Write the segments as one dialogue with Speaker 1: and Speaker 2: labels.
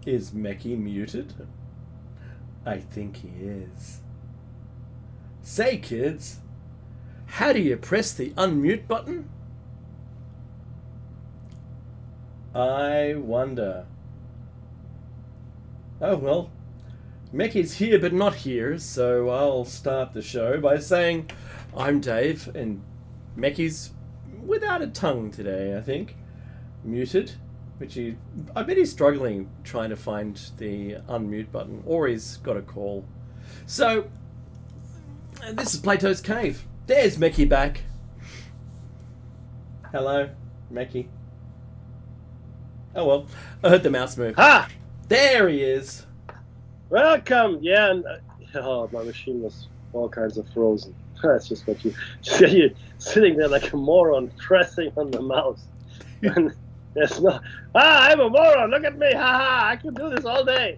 Speaker 1: Is Meki muted? I think he is. Say, kids, how do you press the unmute button? I wonder. Oh, well, Meki's here but not here, so I'll start the show by saying I'm Dave, and Meki's without a tongue today, I think. Muted. I bet he's struggling trying to find the unmute button, or he's got a call. So, this is Plato's Cave. There's Meki back. Hello, Meki. Oh well, I heard the mouse move.
Speaker 2: Ha!
Speaker 1: There he is.
Speaker 2: Welcome! Yeah, and my machine was all kinds of frozen. That's just what you see, you sitting there like a moron pressing on the mouse. And there's no, I'm a moron, look at me, ha! I can do this all day.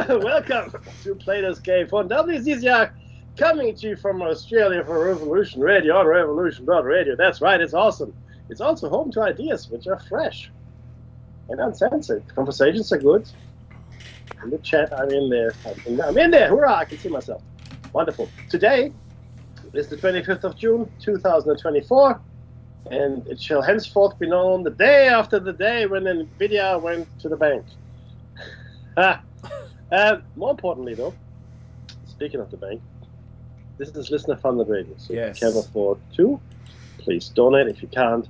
Speaker 2: Welcome to Plato's Cave on WCCR, coming to you from Australia for Revolution Radio on revolution.radio. That's right, it's awesome. It's also home to ideas which are fresh and uncensored. Conversations are good. In the chat, I'm in there. I'm in there. Hurrah! I can see myself. Wonderful. Today is the 25th of June, 2024, and it shall henceforth be known the day after the day when NVIDIA went to the bank. More importantly, though, speaking of the bank, this is listener-funded radio. So
Speaker 1: yes.
Speaker 2: If you can afford to, please donate. If you can't,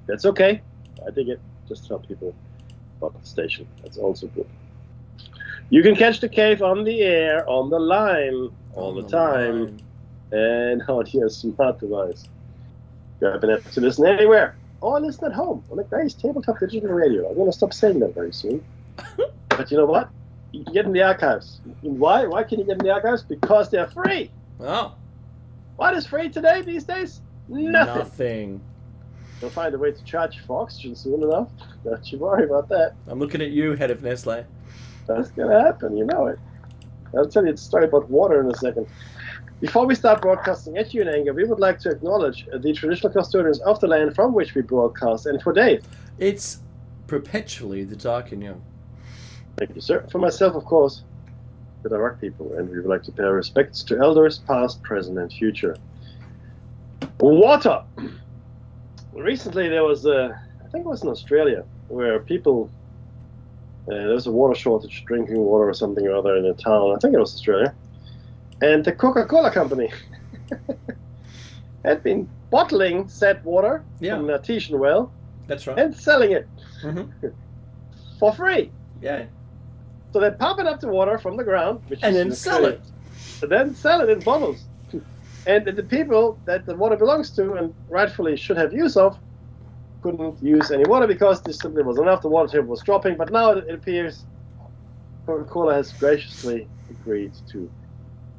Speaker 2: that's okay. I dig it. Just tell people about the station. That's also good. You can catch the cave on the air, on the line, all the time, and on your smart device. Grab an app to listen anywhere, or listen at home on a nice tabletop digital radio. I'm going to stop saying that very soon. But you know what? You can get in the archives. And why? Why can you get in the archives? Because they're free.
Speaker 1: Oh.
Speaker 2: What is free today these days?
Speaker 1: Nothing.
Speaker 2: You'll find a way to charge for oxygen soon enough. Don't you worry about that.
Speaker 1: I'm looking at you, head of Nestle.
Speaker 2: That's going to happen, you know it. I'll tell you a story about water in a second. Before we start broadcasting at you in anger, we would like to acknowledge the traditional custodians of the land from which we broadcast. And for Dave,
Speaker 1: it's perpetually the dark and young.
Speaker 2: Thank you, sir. For myself, of course, the direct people, and we would like to pay our respects to elders, past, present, and future. Water! Recently, there was I think it was in Australia, where people, there was a water shortage, drinking water or something or other in a town. I think it was Australia. And the Coca-Cola company had been bottling said water from an artesian well.
Speaker 1: That's right.
Speaker 2: And selling it for free.
Speaker 1: Yeah.
Speaker 2: So they're pumping up the water from the ground,
Speaker 1: and then sell it.
Speaker 2: And then sell it in bottles. And the people that the water belongs to and rightfully should have use of couldn't use any water because there simply wasn't enough. The water table was dropping. But now it appears Coca-Cola has graciously agreed to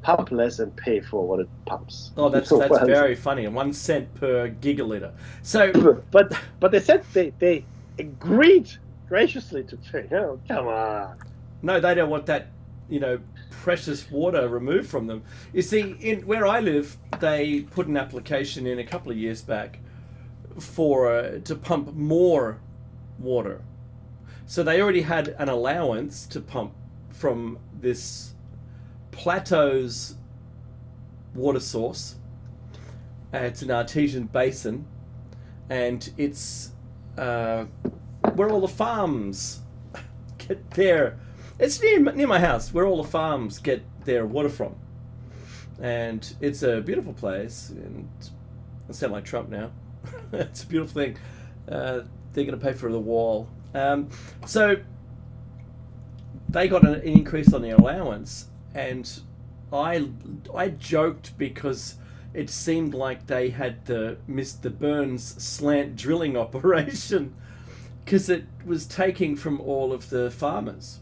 Speaker 2: pump less and pay for what it pumps.
Speaker 1: Oh, that's very funny. 1 cent per gigaliter. So,
Speaker 2: but they said they agreed graciously to pay. Oh, come on.
Speaker 1: No, they don't want that, precious water removed from them. You see, where I live, they put an application in a couple of years back to pump more water. So they already had an allowance to pump from this Platos water source. It's an artesian basin, and it's where all the farms get their. It's near my house, where all the farms get their water from, and it's a beautiful place. And I sound like Trump now. It's a beautiful thing. They're going to pay for the wall. So they got an increase on their allowance, and I joked because it seemed like they had the Mr. Burns slant drilling operation because it was taking from all of the farmers.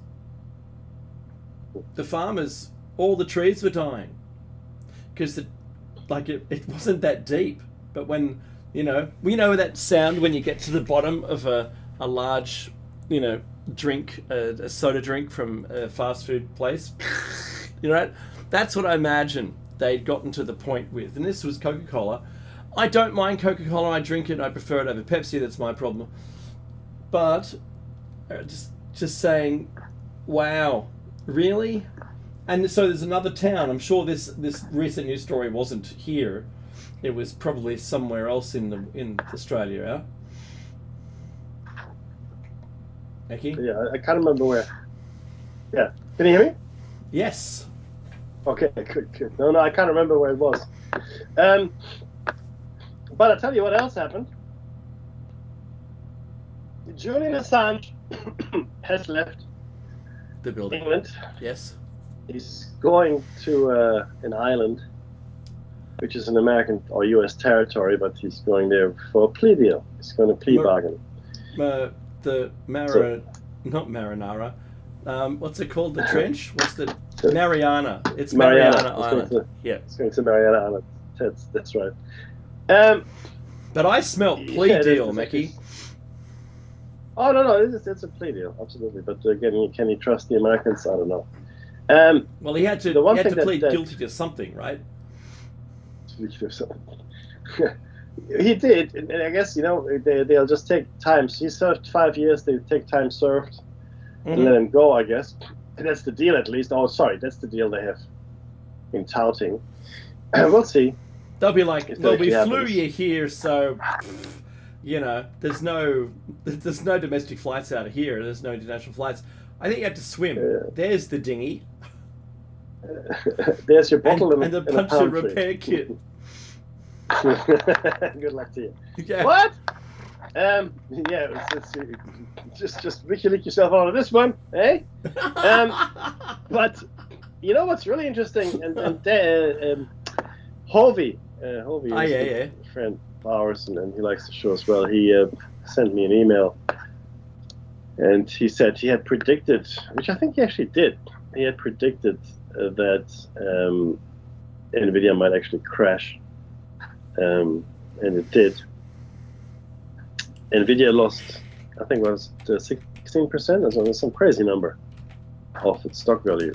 Speaker 1: The farmers, all the trees were dying because it wasn't that deep. But when, we know that sound when you get to the bottom of a large, drink, a soda drink from a fast food place. That's what I imagine they'd gotten to the point with. And this was Coca-Cola. I don't mind Coca-Cola. I drink it. I prefer it over Pepsi. That's my problem. But just saying, wow, really? And so there's another town. I'm sure this recent news story wasn't here. It was probably somewhere else in Australia. Becky?
Speaker 2: Yeah, I can't remember where. Yeah, can you hear me?
Speaker 1: Yes.
Speaker 2: Okay, good. No, I can't remember where it was. But I'll tell you what else happened. Julian Assange has left
Speaker 1: The building.
Speaker 2: England.
Speaker 1: Yes.
Speaker 2: He's going to an island, which is an American or U.S. territory, but he's going there for a plea deal. He's going to plea bargain.
Speaker 1: Not Marinara. What's it called? The trench? What's the Mariana? It's Mariana Island.
Speaker 2: It's going to Mariana Island. That's right.
Speaker 1: But I smelt plea deal, Mickey.
Speaker 2: Oh no, it's a plea deal, absolutely. But again, can you trust the Americans? I don't know.
Speaker 1: Well, he had to plead guilty to something, right?
Speaker 2: He did, and I guess they'll just take time. He served 5 years. They take time served and let him go, I guess. And that's the deal, at least. Oh, sorry, that's the deal they have been touting. We'll see.
Speaker 1: They'll be like, well, we flew
Speaker 2: happens.
Speaker 1: you here, so there's no domestic flights out of here. There's no international flights. I think you have to swim. There's the dinghy.
Speaker 2: There's your bottle
Speaker 1: and the puncture repair kit.
Speaker 2: Good luck to you.
Speaker 1: Yeah.
Speaker 2: What? Just WikiLeaks yourself out of this one, eh? But you know what's really interesting, and Hovey is a friend of ours, and he likes the show as well. He sent me an email, and he said he had predicted, which I think he actually did. He had predicted that NVIDIA might actually crash, and it did. NVIDIA lost, I think it was 16%, or so, some crazy number of its stock value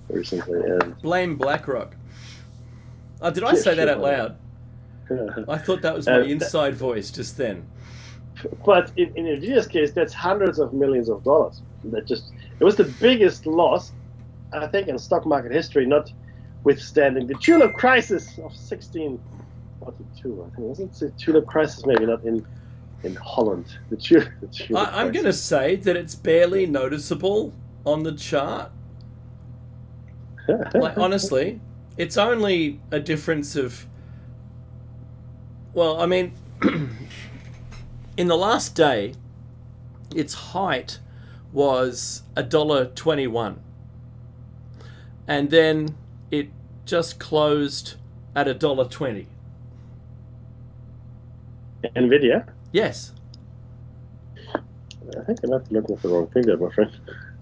Speaker 2: recently. And
Speaker 1: blame BlackRock. Oh, did I say that out loud? I thought that was my inside voice just then.
Speaker 2: But in NVIDIA's case, that's hundreds of millions of dollars. It was the biggest loss, I think, in stock market history, notwithstanding the tulip crisis of 1642. I think wasn't the tulip crisis, maybe not in Holland. The tulip
Speaker 1: I'm going to say that it's barely noticeable on the chart. Like, honestly, it's only a difference of, well, I mean, in the last day, its height was $1.21, and then it just closed at $1.20.
Speaker 2: NVIDIA?
Speaker 1: Yes.
Speaker 2: I think I might be looking at the wrong thing there, my friend.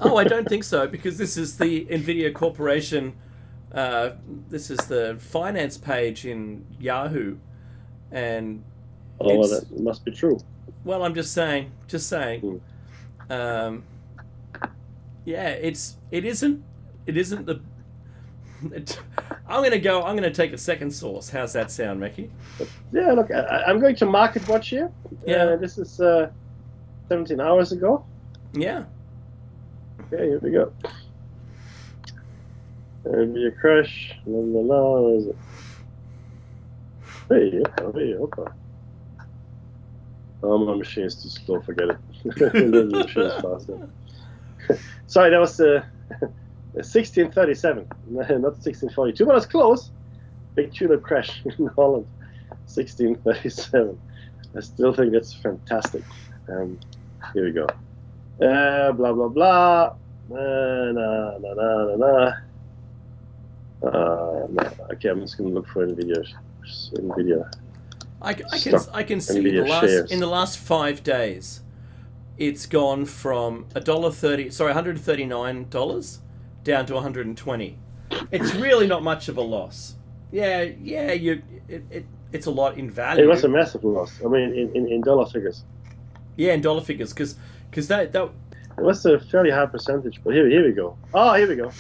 Speaker 1: Oh, I don't think so, because this is the NVIDIA Corporation. This is the finance page in Yahoo, and
Speaker 2: well, that must be true.
Speaker 1: Well, I'm just saying. Yeah, it isn't the. I'm gonna take a second source. How's that sound, Mickey?
Speaker 2: Yeah, look, I'm going to market watch here.
Speaker 1: Yeah,
Speaker 2: this is 17 hours ago.
Speaker 1: Yeah.
Speaker 2: Okay, here we go. There'll be a crash. Where is it? Hey, okay. Oh, my machine is too slow. Forget it. The machine is faster. Sorry, that was 1637, not 1642, but it's close. Big tulip crash in Holland, 1637. I still think that's fantastic. Here we go. Blah blah blah. Okay, I'm just gonna look for NVIDIA.
Speaker 1: I can see in the last 5 days, it's gone from $139 down to $120. It's really not much of a loss. Yeah, it's a lot in value.
Speaker 2: It was a massive loss. I mean, in dollar figures.
Speaker 1: Yeah, in dollar figures, because that
Speaker 2: it was a fairly high percentage. But here we go. Oh, here we go.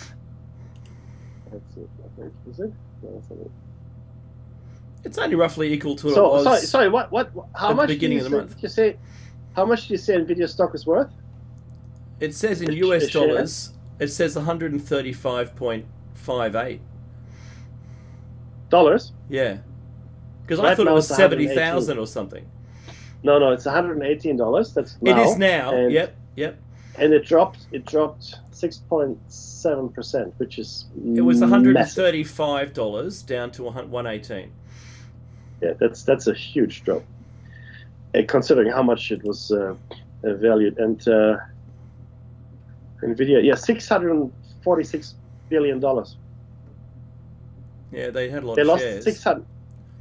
Speaker 2: That's it. I think is it? No, that's not it.
Speaker 1: It's only roughly equal to what it was.
Speaker 2: Sorry. What? How much?
Speaker 1: Beginning of the month.
Speaker 2: Did you say? How much do you say NVIDIA stock is worth?
Speaker 1: It says in US dollars, it says 135.58.
Speaker 2: Dollars?
Speaker 1: Yeah. Because I
Speaker 2: Right
Speaker 1: thought it
Speaker 2: now
Speaker 1: was
Speaker 2: it's
Speaker 1: 70,000 or something.
Speaker 2: No, it's $118. That's now.
Speaker 1: It is now.
Speaker 2: And,
Speaker 1: Yep.
Speaker 2: And it dropped 6.7%, which is
Speaker 1: It was
Speaker 2: massive.
Speaker 1: $135 down to 118.
Speaker 2: Yeah, that's a huge drop, considering how much it was valued. And Nvidia, $646 billion.
Speaker 1: Yeah, they had a lot
Speaker 2: They
Speaker 1: of
Speaker 2: lost
Speaker 1: shares.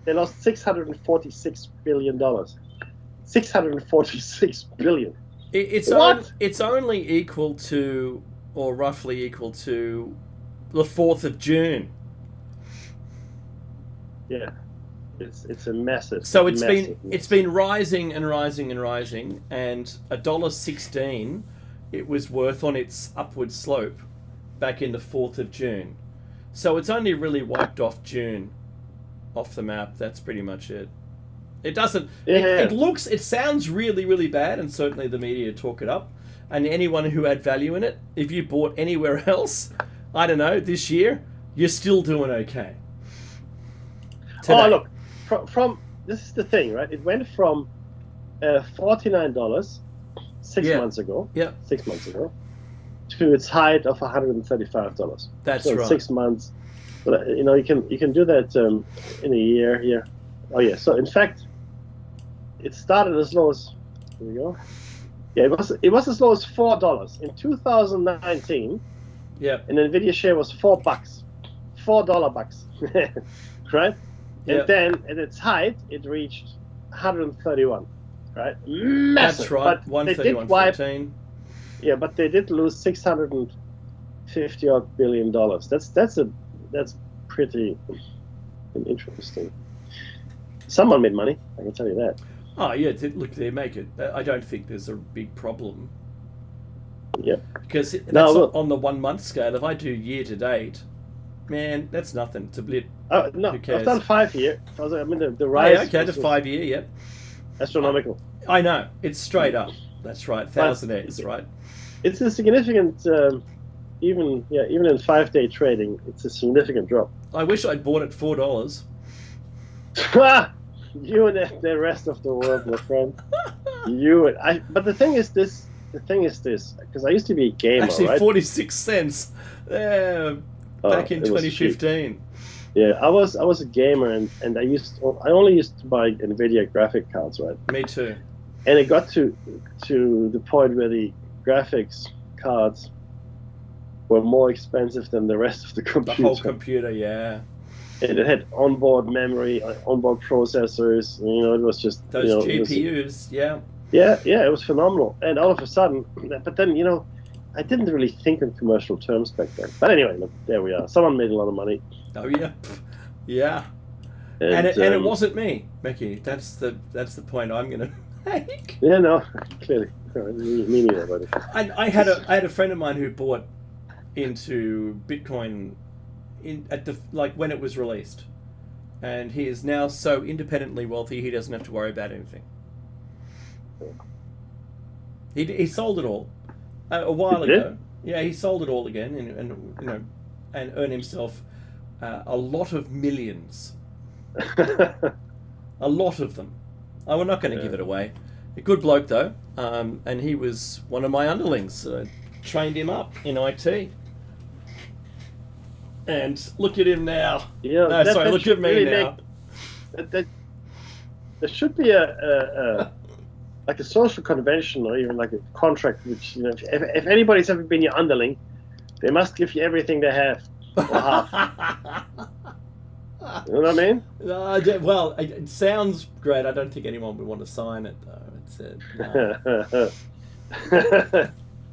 Speaker 2: They lost $646 billion. $646 billion.
Speaker 1: It's
Speaker 2: What?
Speaker 1: It's only equal to, or roughly equal to, the 4th of June.
Speaker 2: Yeah, it's a massive.
Speaker 1: So
Speaker 2: massive.
Speaker 1: it's been rising and rising and rising, and $1.16 it was worth on its upward slope back in the 4th of June. So it's only really wiped off June off the map. That's pretty much it. It doesn't.
Speaker 2: Yeah.
Speaker 1: It sounds really, really bad, and certainly the media talk it up. And anyone who had value in it, if you bought anywhere else, I don't know, this year, you're still doing okay. Today.
Speaker 2: Oh, look, from this is the thing, right? It went from $49 6 months ago.
Speaker 1: Yeah.
Speaker 2: 6 months ago. To its height of $135.
Speaker 1: That's
Speaker 2: so
Speaker 1: right.
Speaker 2: 6 months. But, you can do that in a year here. Oh yeah. So in fact, it started as low as, here we go. Yeah, it was as low as $4 in 2019.
Speaker 1: Yeah.
Speaker 2: And Nvidia share was $4, $4 bucks, right?
Speaker 1: Yep.
Speaker 2: And then at its height, it reached 131, right? Massive.
Speaker 1: That's right. 131.14.
Speaker 2: Yeah, but they did lose $650 billion. That's pretty interesting. Someone made money, I can tell you that.
Speaker 1: Oh yeah, look, they make it. I don't think there's a big problem.
Speaker 2: Yeah.
Speaker 1: Because that's on the 1 month scale. If I do year to date, man, that's nothing. It's a blip.
Speaker 2: No,
Speaker 1: Who cares?
Speaker 2: I've done 5 year. I mean, the
Speaker 1: Oh,
Speaker 2: rise.
Speaker 1: yeah, okay,
Speaker 2: was
Speaker 1: the 5 year, yep.
Speaker 2: astronomical.
Speaker 1: I know. It's straight up. That's right. 1000x, right?
Speaker 2: It's a significant, even in 5-day trading, it's a significant drop.
Speaker 1: I wish I'd bought it $4.
Speaker 2: You and the rest of the world, my friend. But the thing is this, because I used to be a gamer,
Speaker 1: Actually,
Speaker 2: right?
Speaker 1: 46 cents back in
Speaker 2: it was
Speaker 1: 2015.
Speaker 2: Yeah, I was a gamer, and I only used to buy Nvidia graphic cards, right?
Speaker 1: Me too.
Speaker 2: And it got to the point where the graphics cards were more expensive than the rest of the
Speaker 1: The
Speaker 2: computer.
Speaker 1: whole computer, yeah.
Speaker 2: And it had onboard memory, onboard processors. It was just
Speaker 1: Those GPUs, yeah.
Speaker 2: Yeah, it was phenomenal. And all of a sudden, but then I didn't really think in commercial terms back then. But anyway, look, there we are. Someone made a lot of money.
Speaker 1: Oh yeah, yeah. And it wasn't me, Mickey. That's the point I'm gonna make.
Speaker 2: Yeah, no, clearly, me neither. But
Speaker 1: I had a friend of mine who bought into Bitcoin when it was released, and he is now so independently wealthy he doesn't have to worry about anything. He sold it all a while ago. Yeah, he sold it all again, and earned himself a lot of millions. A lot of them. We're not going to give it away. A good bloke though, and he was one of my underlings. Trained him up in IT. And look at him now.
Speaker 2: Yeah,
Speaker 1: look at me
Speaker 2: really
Speaker 1: now.
Speaker 2: There should be a like a social convention or even like a contract, which if anybody's ever been your underling, they must give you everything they have. Or half. You know what I mean?
Speaker 1: Well, it sounds great. I don't think anyone would want to sign it though.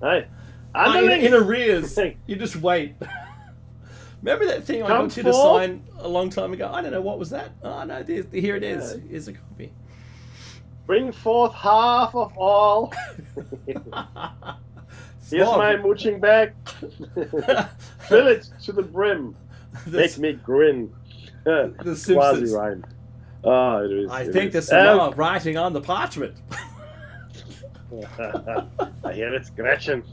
Speaker 2: Hey,
Speaker 1: in arrears. You just wait. Remember that thing I got you to sign a long time ago? I don't know, what was that? Oh no, here it is. Here's a copy.
Speaker 2: Bring forth half of all. Here's my mooching bag. Fill it to the brim. Make me grin.
Speaker 1: The Simpsons.
Speaker 2: Quasi rhyme. Oh, it is.
Speaker 1: I think there's some writing on the parchment.
Speaker 2: I hear it scratching.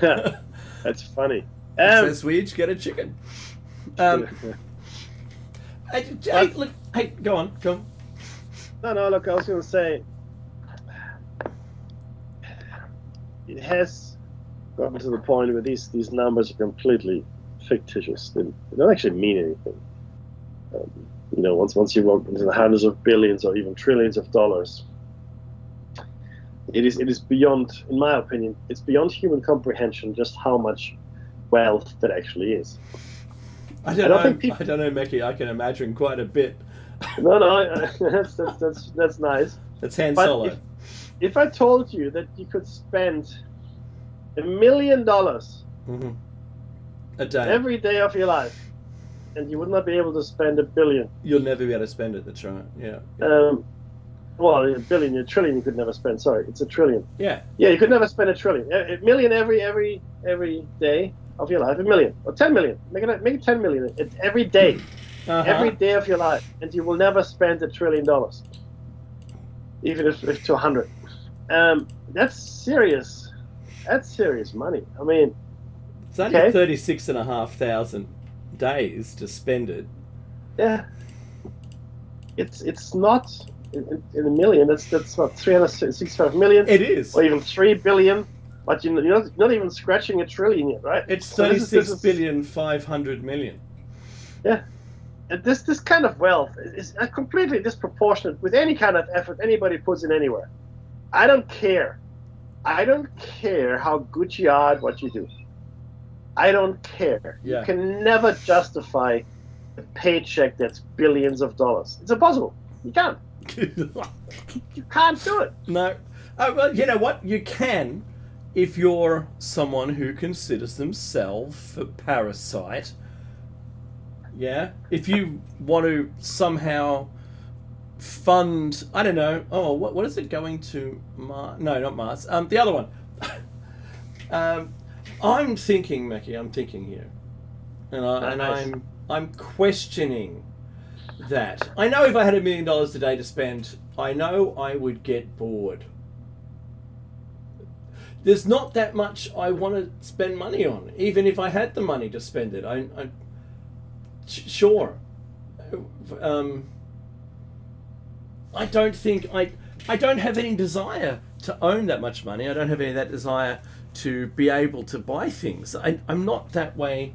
Speaker 2: That's funny.
Speaker 1: Says we each get a chicken. Hey, look, hey, go on.
Speaker 2: No, look, I was going to say, it has gotten to the point where these numbers are completely fictitious. They don't actually mean anything. Once you walk into the hundreds of billions or even trillions of dollars, it is beyond, in my opinion, it's beyond human comprehension just how much wealth that actually is.
Speaker 1: I don't know, Mickey. I can imagine quite a bit.
Speaker 2: No, that's nice.
Speaker 1: That's Han
Speaker 2: But
Speaker 1: Solo.
Speaker 2: If I told you that you could spend $1 million
Speaker 1: A day.
Speaker 2: every day of your life, and you would not be able to spend $1 billion.
Speaker 1: You'll never be able to spend it. That's right. Yeah.
Speaker 2: Well, $1 billion, $1 trillion you could never spend. Sorry, it's $1 trillion.
Speaker 1: Yeah.
Speaker 2: Yeah, you could never spend $1 trillion. $1 million every day of your life. $1 million or 10 million. Make it 10 million every day. Every day of your life, and you will never spend $1 trillion, even if to 100. That's serious. That's serious money. I mean,
Speaker 1: it's only 36,500 days to spend it.
Speaker 2: Yeah. It's not in $1 million. That's not 365 million.
Speaker 1: It is,
Speaker 2: or even 3 billion. But you're not even scratching $1 trillion yet, right?
Speaker 1: It's 36,500,000,000.
Speaker 2: Yeah. And this kind of wealth is completely disproportionate with any kind of effort anybody puts in anywhere. I don't care. I don't care how good you are at what you do. I don't care.
Speaker 1: Yeah.
Speaker 2: You can never justify a paycheck that's billions of dollars. It's impossible. You can't. You can't do it.
Speaker 1: No. Well, you know what? You can if you're someone who considers themselves a parasite. Yeah, if you want to somehow fund, I don't know. Oh, what is it going to Mars? No, not Mars. The other one. I'm thinking, Mackie. I'm thinking here, and I'm questioning that. I know if I had $1 million a day to spend, I know I would get bored. There's not that much I want to spend money on, even if I had the money to spend it. Sure. I don't think I don't have any desire to own that much money. I don't have any of that desire to be able to buy things. I'm not that way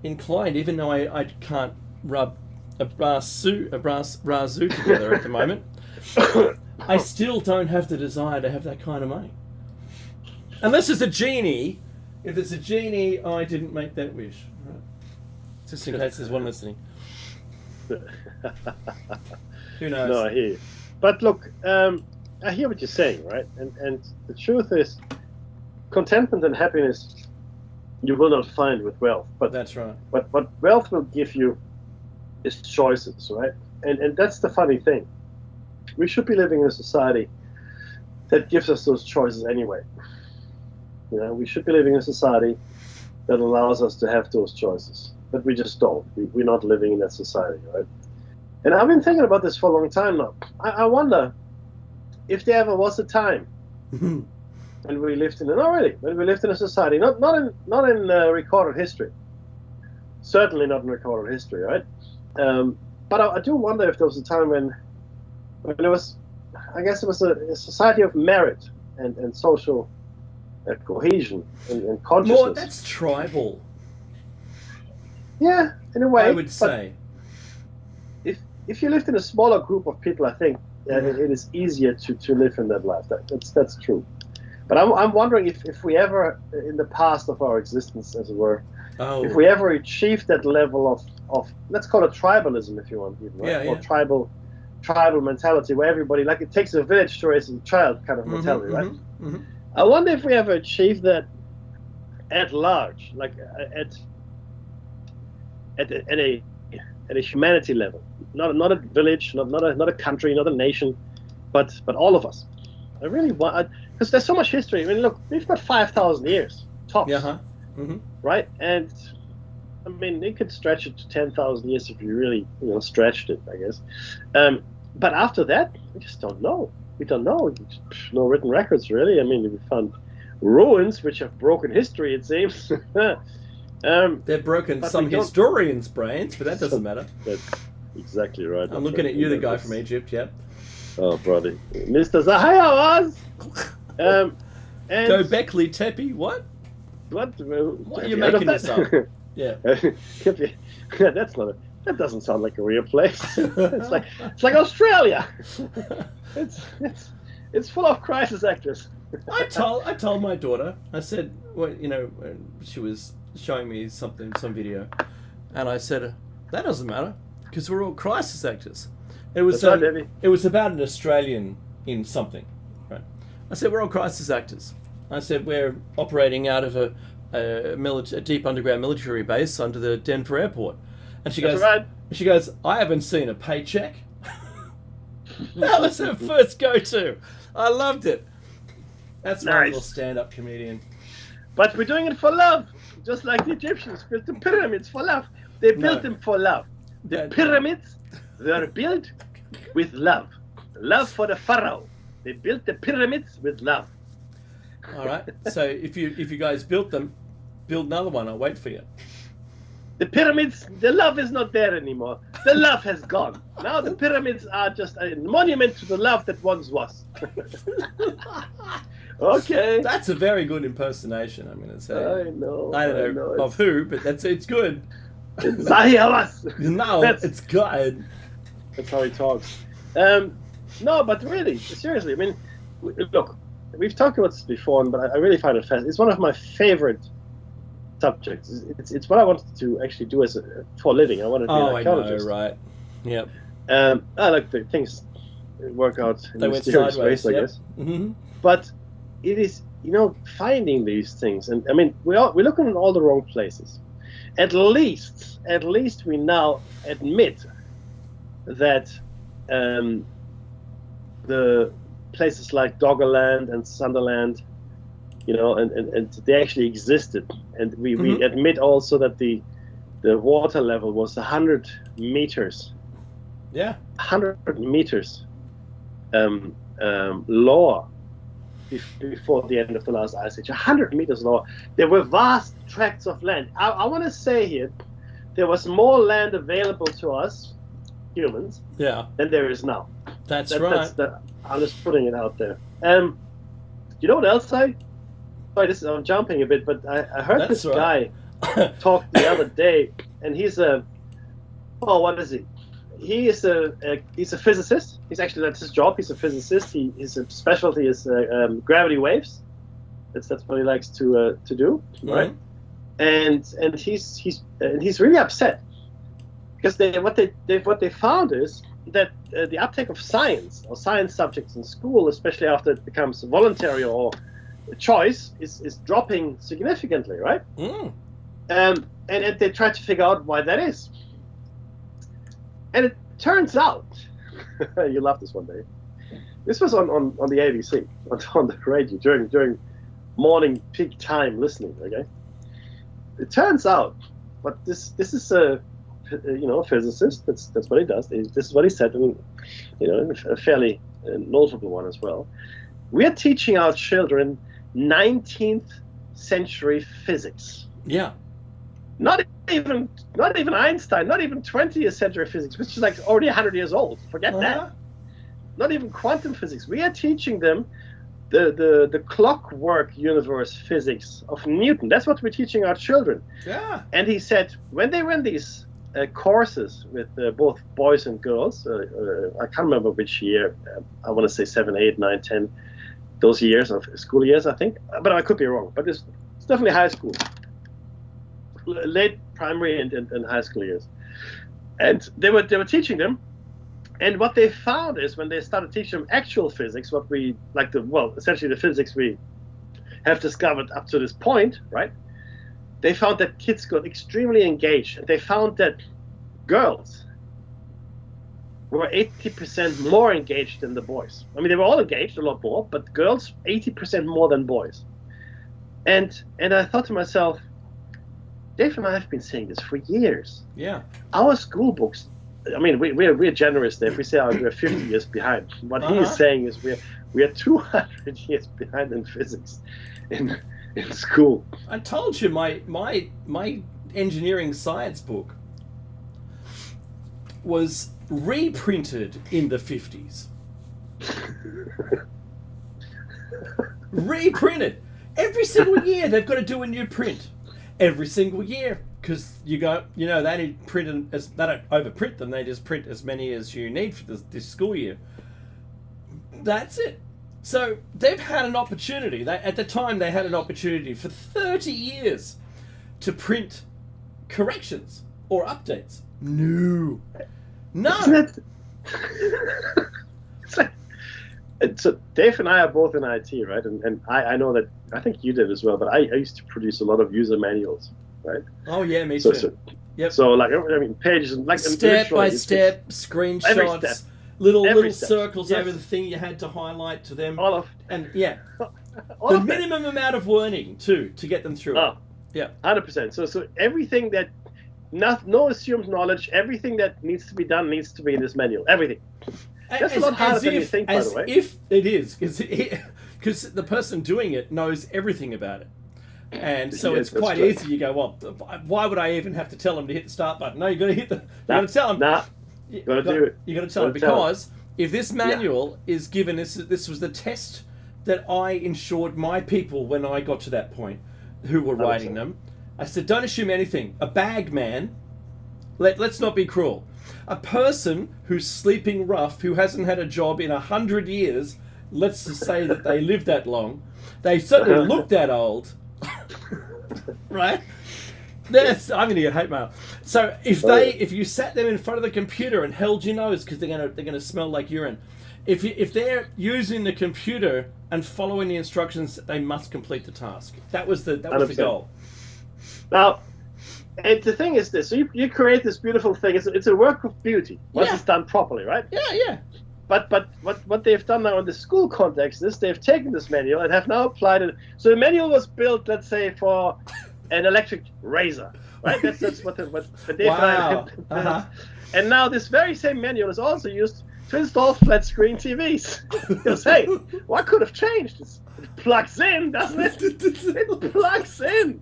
Speaker 1: inclined, even though I can't rub a razoo together at the moment. I still don't have the desire to have that kind of money. Unless it's a genie. If it's a genie, I didn't make that wish. Right? Just in case there's one listening. Who knows?
Speaker 2: No, I hear you. But look, I hear what you're saying, right? And the truth is, contentment and happiness you will not find with wealth. But
Speaker 1: that's right.
Speaker 2: But what wealth will give you is choices, right? And that's the funny thing. We should be living in a society that gives us those choices anyway. You know, we should be living in a society that allows us to have those choices. But we just don't. We're not living in that society, right? And I've been thinking about this for a long time now. I wonder if there ever was a time when we lived in when we lived in a society, not in recorded history. Certainly not in recorded history, right? But I do wonder if there was a time when it was, I guess it was a society of merit and social cohesion and consciousness.
Speaker 1: More, that's tribal.
Speaker 2: Yeah, in a way.
Speaker 1: I would say.
Speaker 2: If you lived in a smaller group of people, I think it is easier to live in that life. That's true. But I'm wondering if we ever, in the past of our existence, as it were, if we ever achieved that level of let's call it tribalism, if you want, even, right?
Speaker 1: Yeah.
Speaker 2: Or tribal mentality, where everybody, like it takes a village to raise a child kind of mentality, right?
Speaker 1: Mm-hmm.
Speaker 2: I wonder if we ever achieved that at large, like at a humanity level, not a village, not a country, not a nation, but all of us. I really want, because there's so much history. I mean, look, we've got 5,000 years tops, right? And I mean, you could stretch it to 10,000 years if you really, stretched it, I guess. But after that, we just don't know. We don't know. No written records, really. I mean, we found ruins which have broken history, it seems.
Speaker 1: They've broken some historians' brains, but that doesn't matter.
Speaker 2: That's exactly right.
Speaker 1: I'm looking at you, the guy from Egypt, yep.
Speaker 2: Oh, brother. Mr. Zahayawaz! And
Speaker 1: Go Beckley Tepe, what?
Speaker 2: What?
Speaker 1: What are you making this up? Yeah.
Speaker 2: That doesn't sound like a real place. It's like Australia. It's full of crisis actors.
Speaker 1: I told my daughter, I said, well, she was showing me some video, and I said, that doesn't matter because we're all crisis actors. It was it was about an Australian in something, right? I said we're all crisis actors. I said we're operating out of a deep underground military base under the Denver airport, and she goes, I haven't seen a paycheck. That was her first go-to. I loved it. That's my little stand-up comedian.
Speaker 2: But we're doing it for love, just like the Egyptians built the pyramids for love. They built them for love. The pyramids were built with love. Love for the pharaoh. They built the pyramids with love.
Speaker 1: All right. So if you guys built them, build another one. I'll wait for you.
Speaker 2: The pyramids, the love is not there anymore. The love has gone. Now the pyramids are just a monument to the love that once was. Okay.
Speaker 1: That's a very good impersonation, I'm going to say.
Speaker 2: I know.
Speaker 1: I don't know of who, but it's good.
Speaker 2: Zahiyawas.
Speaker 1: No, it's good.
Speaker 2: That's how he talks. No, but really, seriously, I mean, look, we've talked about this before, but I really find it fascinating. It's one of my favorite subjects. It's what I wanted to actually do for a living. I wanted to be an archaeologist.
Speaker 1: I know, right? Yep.
Speaker 2: I like the things work out in
Speaker 1: they
Speaker 2: mysterious
Speaker 1: went sideways,
Speaker 2: ways, I guess.
Speaker 1: Mm-hmm.
Speaker 2: But it is, finding these things, and I mean, we're looking in all the wrong places. At least we now admit that the places like Doggerland and Sunderland, and they actually existed, and we admit also that the water level was 100 meters.
Speaker 1: Yeah.
Speaker 2: 100 meters lower before the end of the last ice age. 100 meters lower. There were vast tracts of land. I want to say here, there was more land available to us humans than there is now.
Speaker 1: That's right.
Speaker 2: I'm just putting it out there. You know what else I'm jumping a bit, but I heard this guy talk the other day, and he's what is he? He is he's a physicist. That's his job. He's a physicist. His specialty is gravity waves. That's what he likes to do, right? And he's really upset because what they found is that the uptake of science or science subjects in school, especially after it becomes voluntary or a choice, is dropping significantly, right? And they try to figure out why that is. And it turns out, you love this one, Dave. This was on the ABC, on the radio during morning peak time listening. Okay, it turns out, but this is a physicist. That's what he does. This is what he said, and a fairly notable one as well. We are teaching our children 19th century physics.
Speaker 1: Yeah.
Speaker 2: Not even Einstein, not even 20th century physics, which is like already 100 years old. Forget that. Not even quantum physics. We are teaching them the clockwork universe physics of Newton. That's what we're teaching our children.
Speaker 1: Yeah.
Speaker 2: And he said when they run these courses with both boys and girls, I can't remember which year. I want to say 7, 8, 9, 10, those years of school years, I think. But I could be wrong. But it's definitely high school. Late primary and high school years, and they were teaching them, and what they found is when they started teaching them actual physics, what we like essentially the physics we have discovered up to this point, right? They found that kids got extremely engaged, and they found that girls were 80% more engaged than the boys. I mean, they were all engaged a lot more, but girls 80% more than boys. And I thought to myself, Dave and I have been saying this for years.
Speaker 1: Yeah.
Speaker 2: Our school books I mean, we're generous there. If we say we're 50 years behind, what he is saying is we're 200 years behind in physics, in school.
Speaker 1: I told you my engineering science book was reprinted in the 50s. Reprinted every single year. They've got to do a new print every single year. Because they don't print they don't overprint them. They just print as many as you need for this school year. That's it. So they've had an opportunity. At the time, they had an opportunity for 30 years to print corrections or updates. No.
Speaker 2: So Dave and I are both in IT, right? And I know that, I think you did as well, but I used to produce a lot of user manuals. Right?
Speaker 1: Oh yeah, me too.
Speaker 2: Yep. So like, I mean, pages and like
Speaker 1: step by step screenshots,
Speaker 2: step.
Speaker 1: little circles over the thing you had to highlight to them.
Speaker 2: All of
Speaker 1: the minimum amount of wording too to get them through.
Speaker 2: Oh,
Speaker 1: yeah,
Speaker 2: 100%. So everything that no assumed knowledge, everything that needs to be done needs to be in this manual. Everything. That's a lot harder than you think, by the way.
Speaker 1: If it is, because the person doing it knows everything about it. And so it's quite easy. You go, well, why would I even have to tell them to hit the start button? No, you got to hit the. You got to tell them.
Speaker 2: You got to do it.
Speaker 1: You got to tell them because if this manual is given, this was the test that I ensured my people when I got to that point, who were writing them. I said, don't assume anything. A bag man. Let's not be cruel. A person who's sleeping rough, who hasn't had a job in 100 years. Let's just say that they lived that long. They certainly look that old. Right? I'm gonna get hate mail. So if you sat them in front of the computer and held your nose because they're gonna smell like urine, if they're using the computer and following the instructions, they must complete the task. That was the goal.
Speaker 2: Now, and the thing is this: so you create this beautiful thing. It's a work of beauty once it's done properly, right?
Speaker 1: Yeah.
Speaker 2: But what they've done now in the school context is they've taken this manual and have now applied it. So the manual was built, let's say, for an electric razor, right? That's what Dave and I And now this very same manual is also used to install flat screen TVs. Because hey, what could have changed? It plugs in, doesn't it? It plugs in.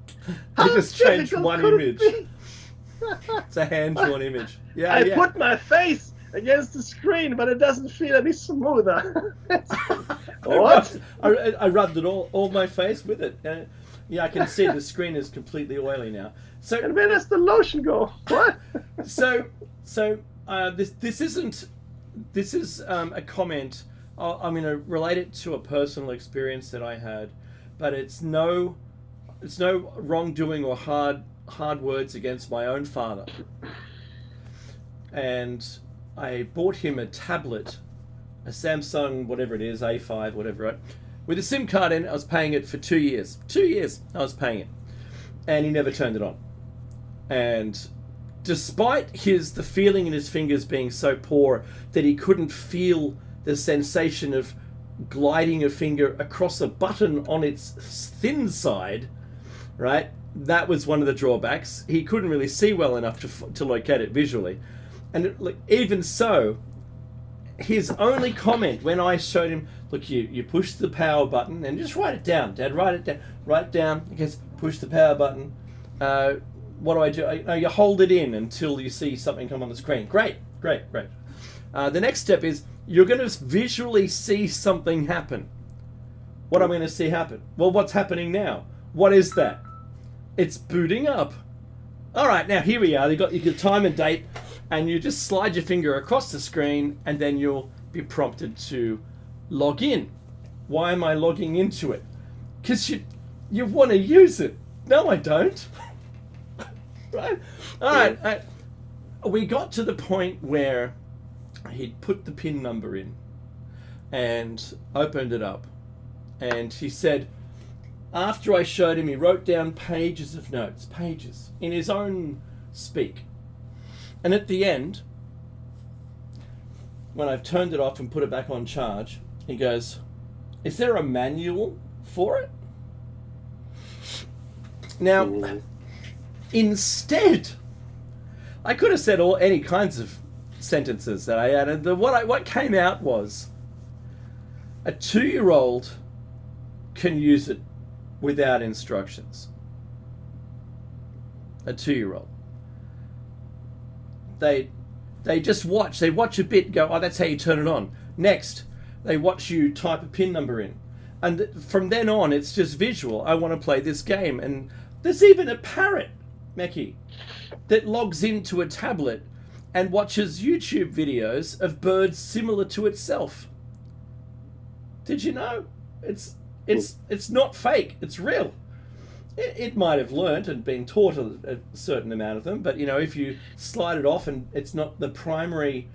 Speaker 1: They just changed one image. It's a hand-drawn image. Yeah,
Speaker 2: I put my face against the screen, but it doesn't feel any smoother. What?
Speaker 1: I rubbed it all my face with it. I can see the screen is completely oily now. So
Speaker 2: and where does the lotion go? What?
Speaker 1: So this isn't. This is a comment. I'm going to relate it to a personal experience that I had, but it's no wrongdoing or hard words against my own father. And I bought him a tablet, a Samsung, whatever it is, A5, whatever, right? With a SIM card in it. I was paying it for 2 years. 2 years I was paying it. And he never turned it on. And despite the feeling in his fingers being so poor that he couldn't feel the sensation of gliding a finger across a button on its thin side, right? That was one of the drawbacks. He couldn't really see well enough to locate it visually. And even so, his only comment when I showed him, look, you push the power button and just write it down, Dad, write it down. He goes, push the power button. What do I do? You hold it in until you see something come on the screen. Great. The next step is you're going to visually see something happen. What am I going to see happen? Well, what's happening now? What is that? It's booting up. All right, now here we are. You got your time and date. And you just slide your finger across the screen and then you'll be prompted to log in. Why am I logging into it? Because you want to use it. No, I don't. Right? All right. We got to the point where he'd put the PIN number in and opened it up. And he said, after I showed him, he wrote down pages of notes, pages, in his own speak. And at the end, when I've turned it off and put it back on charge, he goes, is there a manual for it? Now, instead, I could have said any kinds of sentences that I added. What came out was a 2-year-old can use it without instructions. A 2-year-old. They just watch. They watch a bit, go, oh, that's how you turn it on. Next, they watch you type a PIN number in. And from then on, it's just visual. I want to play this game. And there's even a parrot, Meki, that logs into a tablet and watches YouTube videos of birds similar to itself. Did you know? It's not fake. It's real. It might have learnt and been taught a certain amount of them, but if you slide it off and it's not the primary,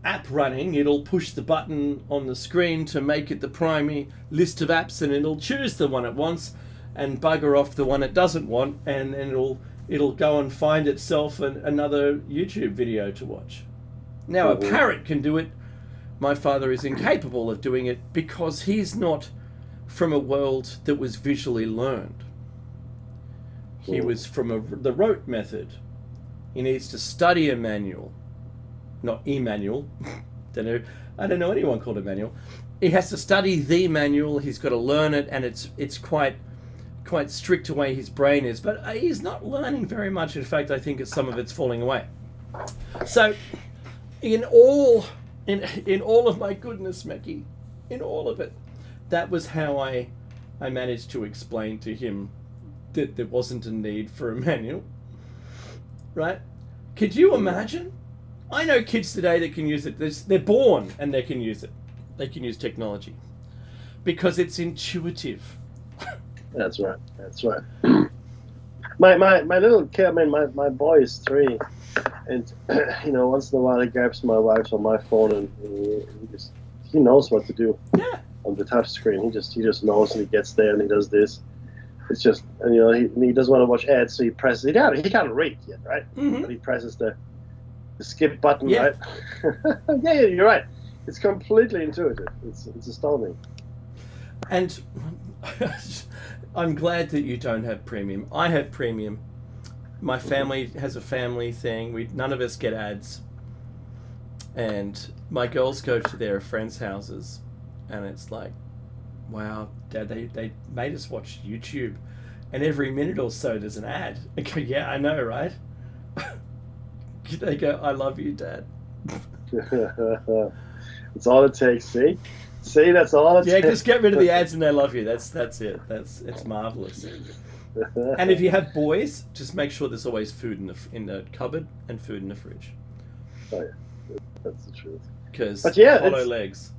Speaker 1: app running, it'll push the button on the screen to make it the primary list of apps, and it'll choose the one it wants and bugger off the one it doesn't want, and it'll go and find itself another YouTube video to watch. Now, a parrot can do it. My father is incapable of doing it because he's not from a world that was visually learned. He was from the rote method. He needs to study a manual, not e-manual. I don't know anyone called a manual. He has to study the manual. He's got to learn it, and it's quite strict the way his brain is. But he's not learning very much. In fact, I think some of it's falling away. So, in all of my goodness, Meki, in all of it, that was how I managed to explain to him that there wasn't a need for a manual. Right? Could you imagine? I know kids today that can use it. They're born and they can use it. They can use technology because it's intuitive.
Speaker 2: That's right. That's right. My little kid, my boy is 3, and once in a while he grabs my wife's or my phone, and he knows what to do.
Speaker 1: Yeah.
Speaker 2: On the touch screen, he just knows, and he gets there and he does this. It's just, and he doesn't want to watch ads, so he presses. He can't read yet, right?
Speaker 1: Mm-hmm.
Speaker 2: But he presses the skip button,
Speaker 1: yeah.
Speaker 2: Right? yeah, you're right. It's completely intuitive. It's astounding.
Speaker 1: And I'm glad that you don't have premium. I have premium. My family has a family thing. None of us get ads. And my girls go to their friends' houses, and it's like, wow, Dad, they made us watch YouTube, and every minute or so there's an ad. I go, yeah, I know, right? They go, I love you, Dad.
Speaker 2: That's all it takes, see? See, that's all it takes.
Speaker 1: Yeah, just get rid of the ads and they love you. That's it. It's marvelous. And if you have boys, just make sure there's always food in the cupboard and food in the fridge.
Speaker 2: Oh yeah, that's the truth.
Speaker 1: Because
Speaker 2: yeah,
Speaker 1: hollow legs.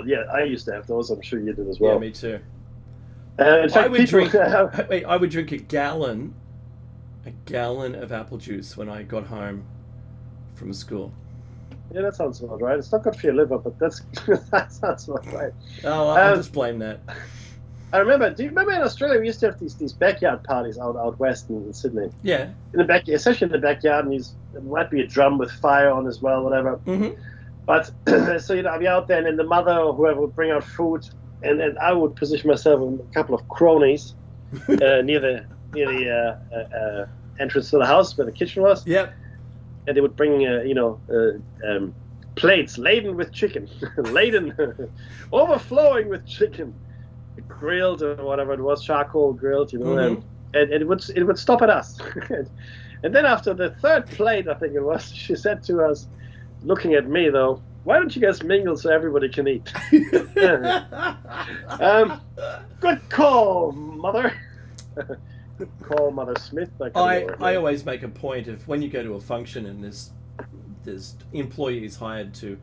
Speaker 2: Yeah, I used to have those. I'm sure you did as well.
Speaker 1: Yeah, me too.
Speaker 2: In fact,
Speaker 1: I would drink a gallon of apple juice when I got home from school.
Speaker 2: Yeah, that sounds about right. It's not good for your liver, but that sounds about right.
Speaker 1: Oh, I'll just blame that.
Speaker 2: I remember. Do you remember in Australia we used to have these backyard parties out west in Sydney?
Speaker 1: Yeah.
Speaker 2: In the back, especially in the backyard, and there might be a drum with fire on as well, whatever.
Speaker 1: Mm-hmm.
Speaker 2: But so I'd be out there, and then the mother or whoever would bring out food, and then I would position myself with a couple of cronies near the entrance to the house where the kitchen was.
Speaker 1: Yep.
Speaker 2: And they would bring plates laden with chicken, overflowing with chicken, grilled or whatever it was, charcoal grilled,
Speaker 1: mm-hmm.
Speaker 2: and it would stop at us. And then after the third plate, I think it was, she said to us, looking at me though, why don't you guys mingle so everybody can eat? Good call, Mother. Good call, Mother Smith.
Speaker 1: I always make a point of when you go to a function and there's employees hired to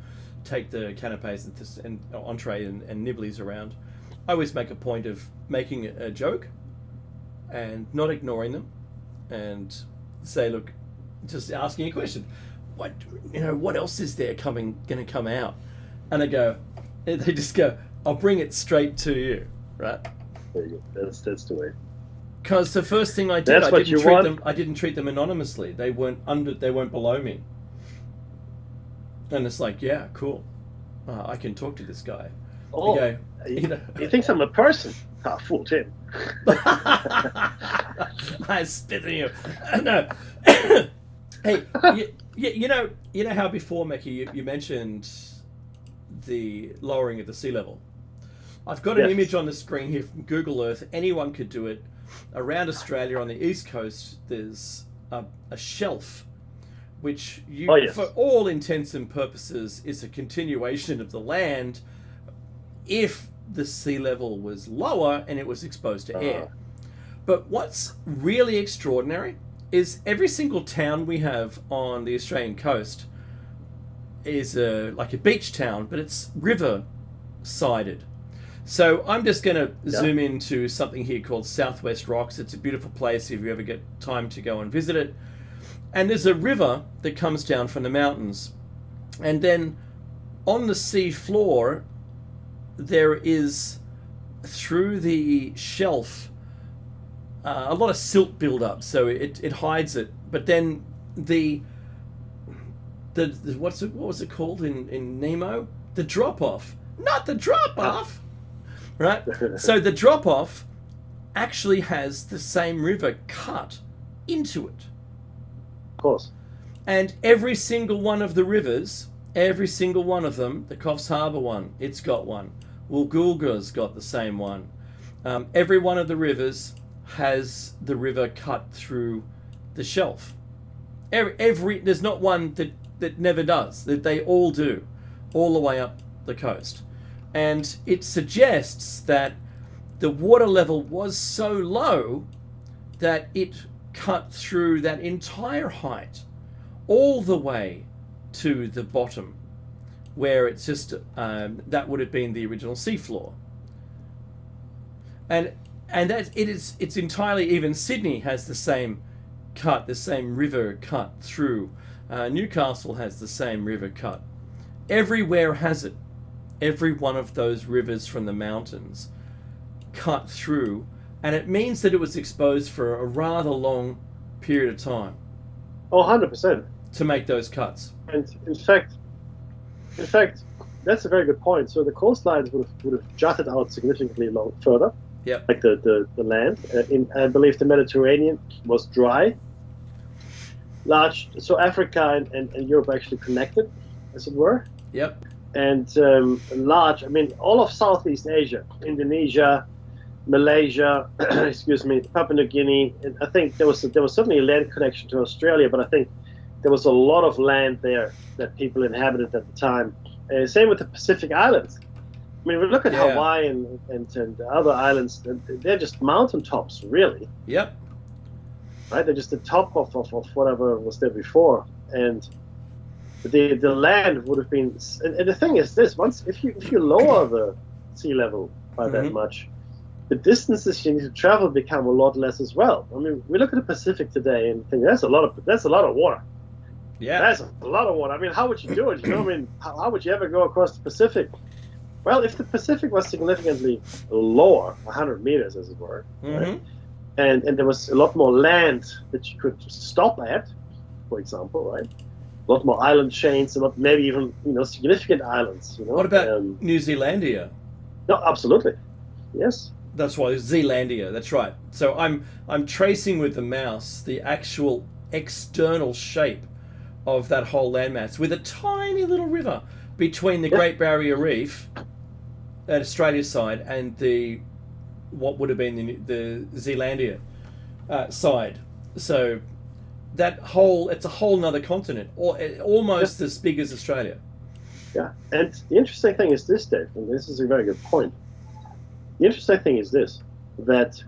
Speaker 1: take the canapes and entree and nibblies around. I always make a point of making a joke and not ignoring them, and say, look, just asking a question. What else is there going to come out? And they just go, I'll bring it straight to you, right?
Speaker 2: There you go. That's the way.
Speaker 1: Because the first thing I did, I didn't treat them anonymously. They weren't below me. And it's like, yeah, cool. I can talk to this guy.
Speaker 2: Oh,
Speaker 1: go,
Speaker 2: he thinks I'm a person. Ah, fooled him.
Speaker 1: I spit on you. No. Hey, Yeah, you know how before, Mecca, you mentioned the lowering of the sea level. I've got an
Speaker 2: Yes.
Speaker 1: image on the screen here from Google Earth. Anyone could do it. Around Australia on the east coast, there's a shelf, which
Speaker 2: Oh
Speaker 1: for
Speaker 2: yes.
Speaker 1: all intents and purposes, is a continuation of the land if the sea level was lower and it was exposed to
Speaker 2: Uh,
Speaker 1: air. But what's really extraordinary is every single town we have on the Australian coast is like a beach town, but it's river sided. So I'm just going to
Speaker 2: yeah.
Speaker 1: zoom into something here called Southwest Rocks. It's a beautiful place if you ever get time to go and visit it. And there's a river that comes down from the mountains. And then on the sea floor, there is, through the shelf, a lot of silt buildup, so it hides it. But then the what was it called in Nemo? The drop off, not the drop off, right? So the drop off actually has the same river cut into it,
Speaker 2: Of course.
Speaker 1: and every single one of the rivers, every single one of them, the Coffs Harbour one, it's got one. Woolgoolga's got the same one. Every one of the rivers has the river cut through the shelf. Every there's not one that never does. That they all do, all the way up the coast, and it suggests that the water level was so low that it cut through that entire height, all the way to the bottom, where it's just that would have been the original seafloor. And that it's entirely, even Sydney has the same cut, the same river cut through. Newcastle has the same river cut. Everywhere has it. Every one of those rivers from the mountains cut through, and it means that it was exposed for a rather long period of time
Speaker 2: Oh, 100%.
Speaker 1: to make those cuts.
Speaker 2: And in fact, that's a very good point. So the coastlines would have jutted out significantly further.
Speaker 1: Yep.
Speaker 2: Like the land. I believe the Mediterranean was dry. Large. So Africa and Europe are actually connected, as it were.
Speaker 1: Yep.
Speaker 2: And large. I mean, all of Southeast Asia, Indonesia, Malaysia, excuse me, Papua New Guinea. And I think there was certainly a land connection to Australia, but I think there was a lot of land there that people inhabited at the time. Same with the Pacific Islands. I mean, we look at Hawaii and other islands, they're just mountaintops, really.
Speaker 1: Yep.
Speaker 2: Right? They're just the top of whatever was there before. And the land would have been... And the thing is this, if you lower the sea level by that much, the distances you need to travel become a lot less as well. I mean, we look at the Pacific today and think that's a lot of water.
Speaker 1: Yeah.
Speaker 2: That's a lot of water. I mean, how would you do it? I mean, how would you ever go across the Pacific? Well, if the Pacific was significantly lower, 100 meters as it were, right? and there was a lot more land that you could stop at, for example, right? A lot more island chains, and maybe even significant islands.
Speaker 1: What about New Zealandia?
Speaker 2: No, absolutely, yes.
Speaker 1: That's why Zealandia. That's right. So I'm tracing with the mouse the actual external shape of that whole landmass with a tiny little river between the Great Barrier Reef at Australia's side and what would have been the Zealandia side. So it's a whole nother continent, or almost as big as Australia.
Speaker 2: Yeah, and the interesting thing is this, Dave, and this is a very good point. The interesting thing is this, that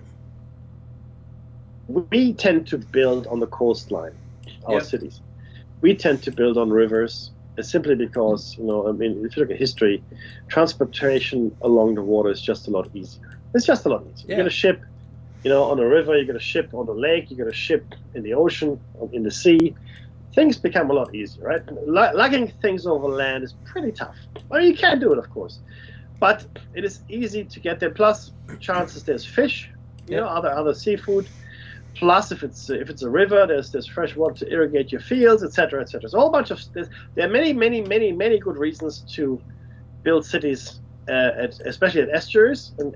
Speaker 2: we tend to build on the coastline, our cities. We tend to build on rivers, simply because, I mean, if you look at history, transportation along the water is just a lot easier. It's just a lot easier. You get a ship, on a river, you get a ship on the lake, you get a ship in the ocean, in the sea. Things become a lot easier, right? Lugging things over land is pretty tough. Well, you can do it, of course, but it is easy to get there. Plus, chances there's fish, other seafood. Plus, if it's a river, there's fresh water to irrigate your fields, etc., etc. So a whole bunch of there are many good reasons to build cities, especially at estuaries, and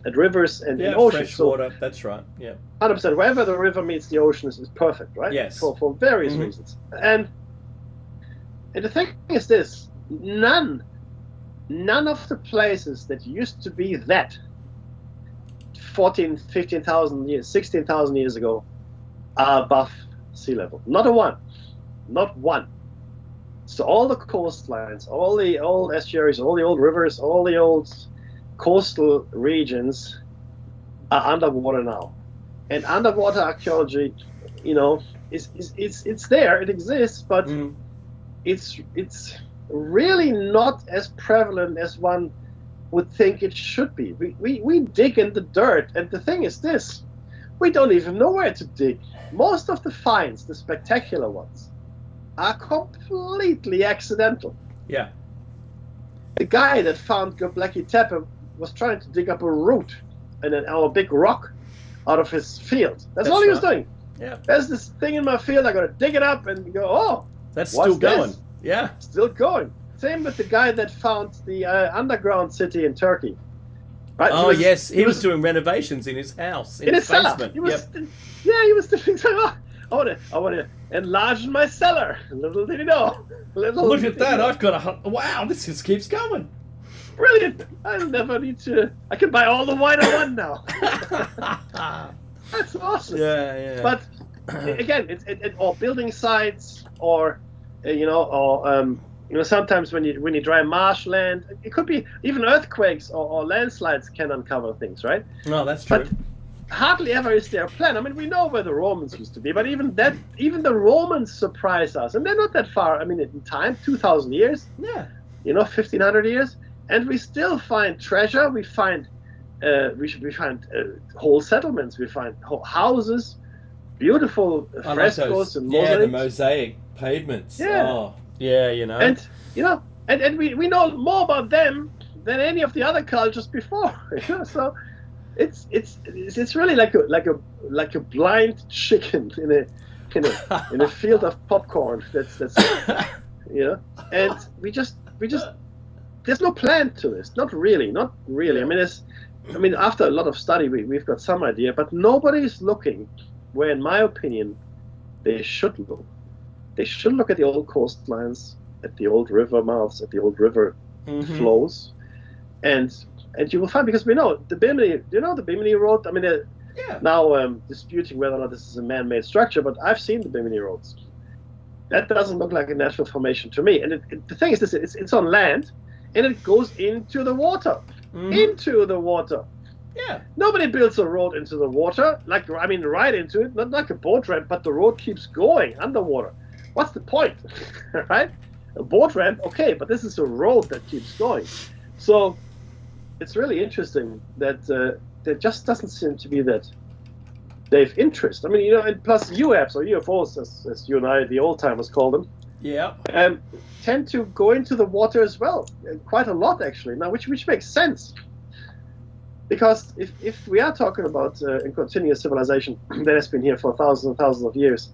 Speaker 2: at rivers and in
Speaker 1: Yeah,
Speaker 2: oceans.
Speaker 1: fresh
Speaker 2: So
Speaker 1: water. That's right. Yeah.
Speaker 2: 100%, wherever the river meets the ocean is perfect, right?
Speaker 1: Yes.
Speaker 2: For various reasons. And the thing is this: none of the places that used to be that 14, 15,000 years, 16,000 years ago are above sea level. Not a one. Not one. So all the coastlines, all the old estuaries, all the old rivers, all the old coastal regions are underwater now. And underwater archaeology, you know, it's there, it exists, but it's really not as prevalent as one would think it should be. We dig in the dirt, and the thing is this: we don't even know where to dig. Most of the finds, the spectacular ones, are completely accidental.
Speaker 1: Yeah.
Speaker 2: The guy that found Göbekli Tepe was trying to dig up a root and a big rock out of his field. That's all he was doing.
Speaker 1: Yeah.
Speaker 2: There's this thing in my field, I gotta dig it up and go, oh,
Speaker 1: that's still going.
Speaker 2: This?
Speaker 1: Yeah.
Speaker 2: Still going. Same with the guy that found the underground city in Turkey. Right?
Speaker 1: Oh, yes. He was doing renovations in his house, in his basement.
Speaker 2: He was, yeah, he was doing something. I want to enlarge my cellar. Little did he know.
Speaker 1: Look at that. I've got wow, this just keeps going.
Speaker 2: Brilliant. I'll never need to. I can buy all the wine I want now. That's awesome.
Speaker 1: Yeah.
Speaker 2: But again, it's or building sites, or sometimes when you dry marshland, it could be even earthquakes or landslides can uncover things, right?
Speaker 1: No, that's true.
Speaker 2: But hardly ever is there a plan. I mean, we know where the Romans used to be, but even the Romans surprise us, and they're not that far. I mean, in time, 2,000 years.
Speaker 1: Yeah.
Speaker 2: 1,500 years, and we still find treasure. We find whole settlements. We find whole houses, beautiful frescoes and mosaics.
Speaker 1: Yeah, the mosaic pavements.
Speaker 2: Yeah.
Speaker 1: Oh, yeah,
Speaker 2: And we know more about them than any of the other cultures before. So it's really like a blind chicken in a field of popcorn. That's and we just there's no plan to this. Not really. I mean, after a lot of study, we've got some idea, but nobody's looking where, in my opinion, they should look. They should look at the old coastlines, at the old river mouths, at the old river flows, and you will find, because we know the Bimini. Do you know the Bimini Road? I mean, they're now disputing whether or not this is a man-made structure, but I've seen the Bimini Roads. That doesn't look like a natural formation to me. And the thing is this: it's on land, and it goes into the water. Into the water.
Speaker 1: Yeah.
Speaker 2: Nobody builds a road into the water, right into it, not like a boat ramp, but the road keeps going underwater. What's the point? Right? A boat ramp, okay, but this is a road that keeps going. So it's really interesting that there just doesn't seem to be that they've interest. I mean, and plus UAPs or UFOs, as you and I, the old timers, call them.
Speaker 1: Yeah.
Speaker 2: Tend to go into the water as well, quite a lot actually. Now, which makes sense, because if we are talking about a continuous civilization that has been here for thousands and thousands of years,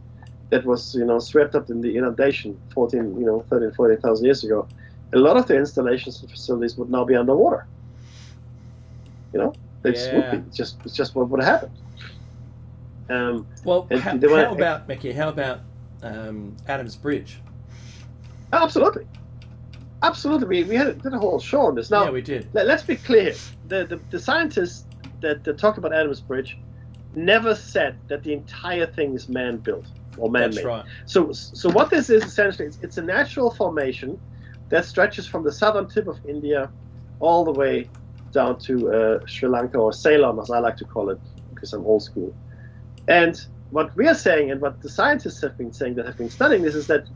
Speaker 2: that was swept up in the inundation 14,000 years ago, a lot of the installations and facilities would now be underwater. It's just what would have happened.
Speaker 1: Well, how about Mickey? How about Adam's Bridge?
Speaker 2: Absolutely. We did a whole show on this. Now,
Speaker 1: yeah, we did.
Speaker 2: Let's be clear. The scientists that talked about Adam's Bridge never said that the entire thing is man-built or man-made.
Speaker 1: That's right.
Speaker 2: So what this is essentially, it's a natural formation that stretches from the southern tip of India all the way down to Sri Lanka, or Ceylon, as I like to call it, because I'm old school. And what we are saying, and what the scientists have been saying that have been studying this, is that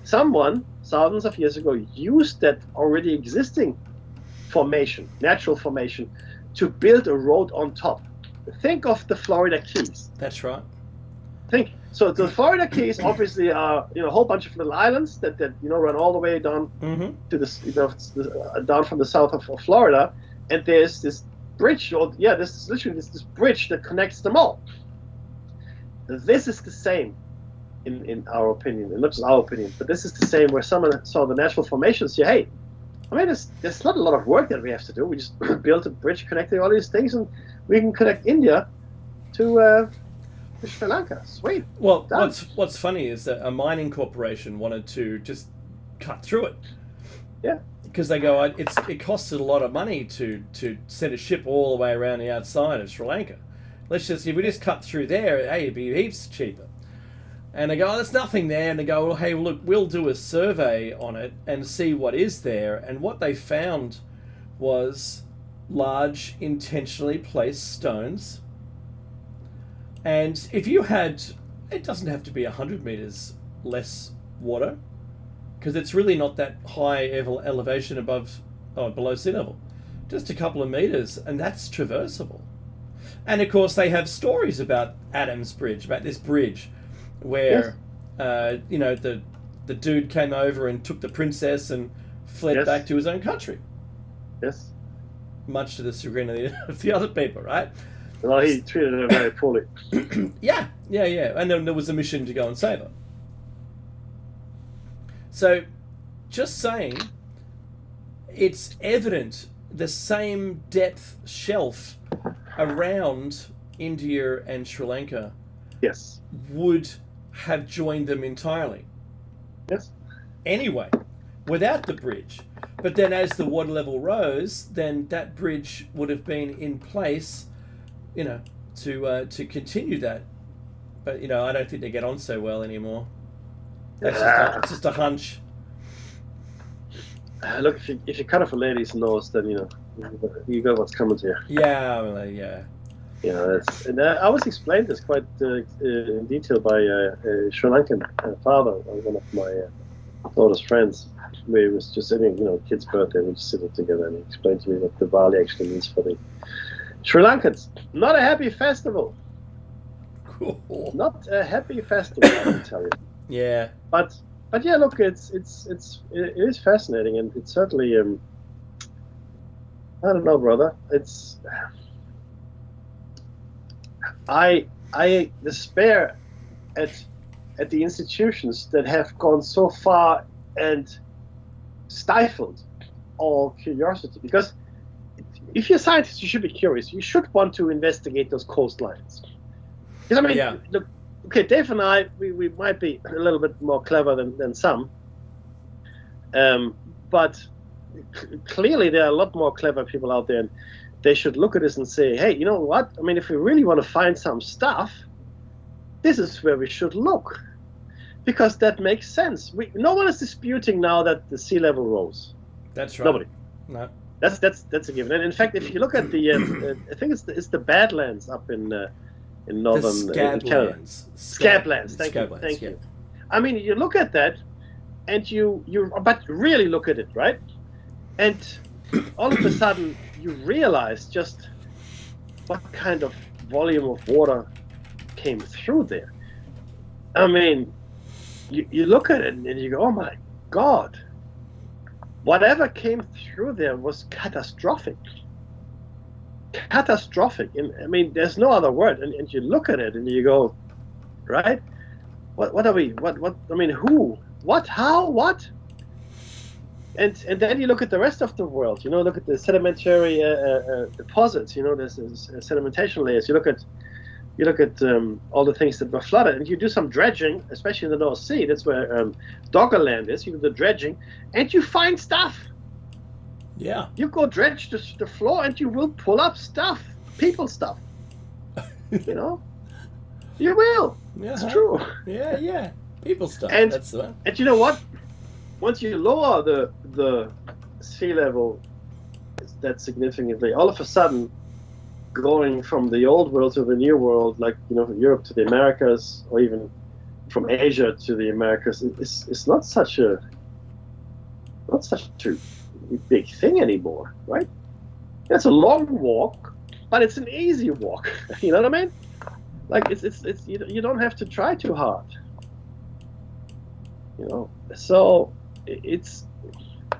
Speaker 2: someone thousands of years ago used that already existing formation, natural formation, to build a road on top. Think of the Florida Keys.
Speaker 1: That's right.
Speaker 2: So the Florida Keys obviously are a whole bunch of little islands that run all the way down to this down from the south of Florida, and there's this bridge, this bridge that connects them all. This is the same. In our opinion, and not just our opinion, but this is the same where someone saw the natural formation and say, hey, I mean, there's not a lot of work that we have to do. We just built a bridge connecting all these things, and we can connect India to Sri Lanka. Sweet.
Speaker 1: Well,
Speaker 2: Done.
Speaker 1: what's funny is that a mining corporation wanted to just cut through it.
Speaker 2: Yeah.
Speaker 1: Because they go, it costs a lot of money to send a ship all the way around the outside of Sri Lanka. If we just cut through there, hey, it'd be heaps cheaper. And they go, oh, there's nothing there. And they go, well, hey, look, we'll do a survey on it and see what is there. And what they found was large, intentionally placed stones. And if you had, it doesn't have to be 100 meters less water, because it's really not that high elevation below sea level. Just a couple of meters, and that's traversable. And of course, they have stories about Adam's Bridge, about this bridge, where the dude came over and took the princess and fled back to his own country.
Speaker 2: Yes.
Speaker 1: Much to the chagrin of the other people, right?
Speaker 2: Well, he treated her very poorly.
Speaker 1: Yeah. And then there was a mission to go and save her. So, just saying, it's evident the same depth shelf around India and Sri Lanka
Speaker 2: Yes.
Speaker 1: would have joined them entirely.
Speaker 2: Yes.
Speaker 1: Anyway, without the bridge. But then as the water level rose, then that bridge would have been in place, to continue that. But, I don't think they get on so well anymore. That's just a hunch.
Speaker 2: Look, if you cut off a lady's nose, then you got what's coming to you.
Speaker 1: Yeah, well, yeah.
Speaker 2: I was explained this quite in detail by a Sri Lankan father, one of my daughter's friends. We was just sitting, kid's birthday, we just sitting together, and he explained to me what Diwali actually means for the Sri Lankans. Not a happy festival.
Speaker 1: Cool.
Speaker 2: Not a happy festival, I can tell you.
Speaker 1: Yeah.
Speaker 2: But yeah, look, it is fascinating, and it's certainly I don't know, brother. It's I despair at the institutions that have gone so far and stifled all curiosity. Because if you're a scientist, you should be curious. You should want to investigate those coastlines. Because look, okay, Dave and I, we might be a little bit more clever than some, but clearly there are a lot more clever people out there, and they should look at this and say, hey, you know what? I mean, if we really want to find some stuff, this is where we should look, because that makes sense. No one is disputing now that the sea level rose.
Speaker 1: That's right.
Speaker 2: Nobody.
Speaker 1: No.
Speaker 2: That's a given. And in fact, if you look at the, I think it's the Badlands up in northern Canada. Scablands. Thank you. I mean, you look at that, and you but really look at it, right? And all of a sudden, you realize just what kind of volume of water came through there. I mean, you look at it and you go, oh my God, whatever came through there was catastrophic. Catastrophic. And I mean, there's no other word. And you look at it and you go, right? What are we? What? I mean, who? What? How? What? And then you look at the rest of the world. Look at the sedimentary deposits. There's sedimentation layers. You look at all the things that were flooded, and you do some dredging, especially in the North Sea. That's where Doggerland is. You do the dredging, and you find stuff.
Speaker 1: Yeah.
Speaker 2: You go dredge the floor, and you will pull up stuff, people stuff. You will.
Speaker 1: Yeah,
Speaker 2: it's true.
Speaker 1: Yeah. People stuff.
Speaker 2: And
Speaker 1: that's the one.
Speaker 2: And you know what? Once you lower the sea level that significantly, all of a sudden, going from the old world to the new world, like Europe to the Americas, or even from Asia to the Americas, it's not such a big thing anymore, right? It's a long walk, but it's an easy walk. You know what I mean? Like it's you don't have to try too hard. So it's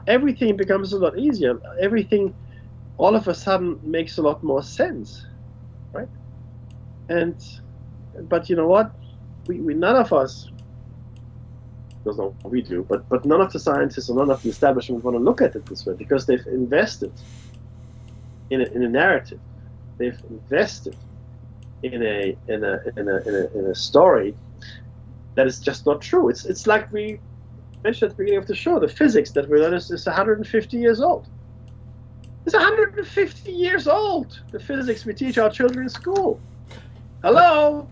Speaker 2: everything becomes a lot easier. Everything all of a sudden makes a lot more sense, right? But you know what? We none of us That's not what we do. But none of the scientists or none of the establishment want to look at it this way because they've invested in a narrative. They've invested in a story that is just not true. It's like we mentioned at the beginning of the show. The physics that we learn is 150 years old. It's 150 years old. The physics we teach our children in school. Hello.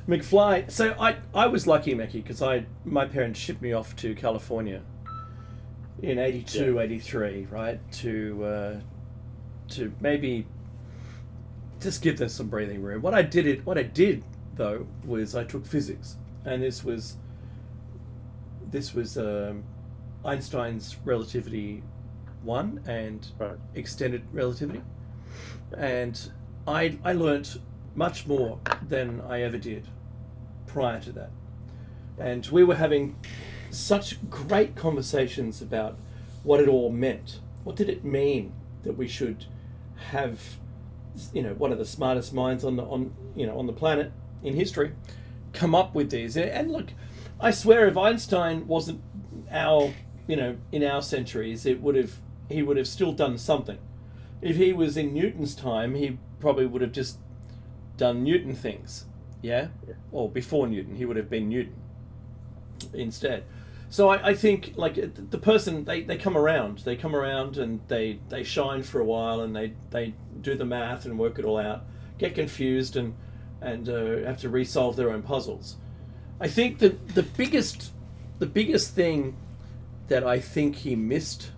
Speaker 1: McFly. So I was lucky, Mackie, because my parents shipped me off to California in 82, 83, right? To maybe just give them some breathing room. What I did though was I took physics, and this was Einstein's relativity 1 and extended relativity, and I learnt much more than I ever did prior to that. And we were having such great conversations about what it all meant. What did it mean that we should have, one of the smartest minds on the planet in history come up with these? And look, I swear, if Einstein wasn't in our centuries, he would have still done something. If he was in Newton's time, he probably would have just done Newton things, or before Newton, he would have been Newton instead. So I think, like, the person, they come around and they shine for a while, and they do the math and work it all out, get confused and have to resolve their own puzzles. I think that the biggest thing that I think he missed,